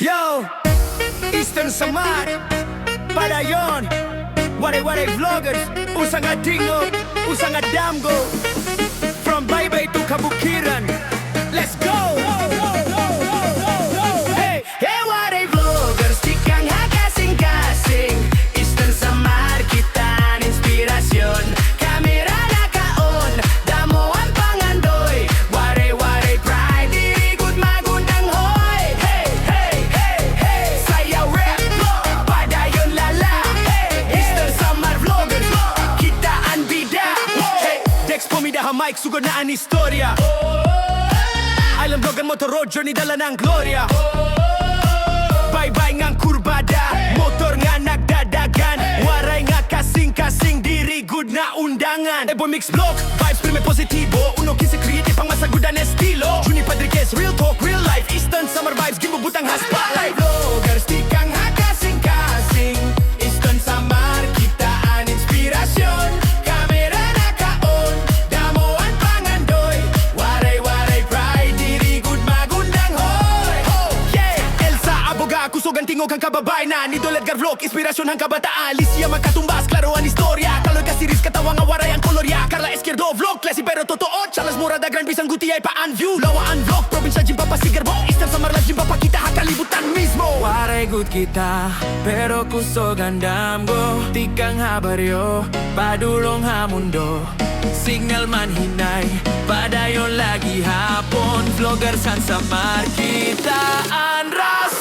Yo, Eastern Samar, para yon Waray-Waray Vloggers, usang adingo, usang adamgo. From Baybay to Kabukiran, let's go! Hey, hey Waray Vloggers, di kang hakasing-kasing. Eastern Samar, kita ang inspirasyon. Kamera naka-on, damo ang pangandoy. Waray-Waray pride, dirigod magundang hoy. Hey, hey, hey, hey, sayaw rap vlog, padayon lala. Hey, Eastern Samar Vloggers, kita ang bida. Hey, Dex Pomida ha mic, sugod na ang istorya. Island vlog ang Moto road journey, dala ng gloria. Bye-bye ngang kurbada, motor nga nagdadagan. Waray nga kasing-kasing, diri good na undangan. Edboy mix vlog, vibes prime positibo. Uno Kinse creative pang masagudan estilo. Junie Padriquez, real talk, real life. Eastern Samar vibes, gimubutang ha spotlight. Vloggers, di kang hakasing-kasing. Eastern Samar, kita ang inspirasyon. Kamera naka-on, damo ang pangandoy. Waray-Waray pride, diri good magundang hoy. Yeah, Elsa Aboga-a, kusog ang tingog ang kababayanan. Idol Edgar vlog, inspirasyon ang kabataan. Alicia Macatumbas, klaro ang istorya. Kaloy Kasirit, katawa nga waray ang kolorya. Carla, Esquierdo vlog, klase pero totoo. Charls Morada, grand pisang gutiyay paan view. Lawa'an vlog, probinsya jimpa pasigarbo. Eastern Samar live jimpa pakita hakalibutan mismo. Waray good kita, pero kusog ang damgo. Tikang habaryo, padulong ha mundo. Signal man hinay, padayon lagi hapon. Vlogger san Samar, kita ang rason.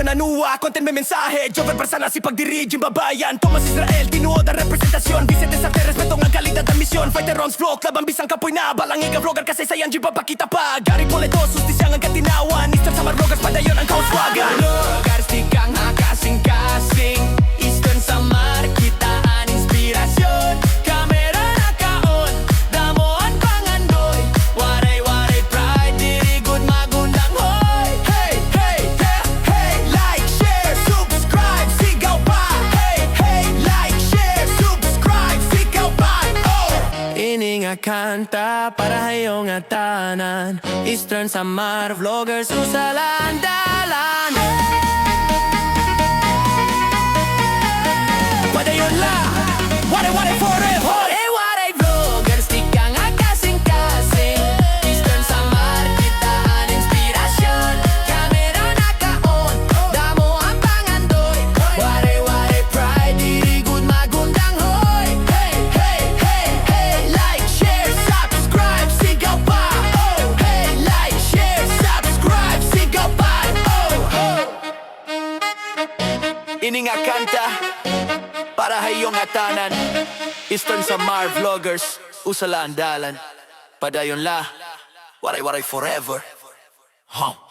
Anua, content may mensahe. Joevert Barsana, sipag dirige yung babayan. Thomas Israel, tinuod ang representasyon. Vicente Sarte, respeto ng kalidad ang misyon. Fighterons vlog, labang bisang kapoy na. Balangiga Vlogger, kasaysayan, di ba pakita pa. Gary Etos, sustisya ang katinawan. Eastern Samar Vloggers, padayon ang kauswagan. Vloggers, di kang hakasing-kasing. Eastern Samar, kita ang inspirasyon. Kamera naka-on, damo ang pangandoy. Waray-Waray pride, diri good magundang hoy. Hey, hey, hey, hey, like, share, subscribe, sigaw pa. Hey, hey, like, share, subscribe, sigaw pa. Oh, ini nga kanta para hayong atanan. Eastern Samar Vloggers, usalandalan. Padayon la, waray-waray forever. Hey, waray vloggers, di kang hakasing-kasing. Eastern Samar, kita ang inspirasyon. Kamera naka-on, damo ang pangandoy. Waray-waray pride, diri good magundang hoy. Hey, hey, hey, hey, like, share, subscribe, sigaw pa. Oh, hey, like, share, subscribe, sigaw pa. Oh, oh. Ini nga kanta para hayong atanan. Eastern Samar Vloggers, usala andalan. Padayon la, waray-waray forever. Huh.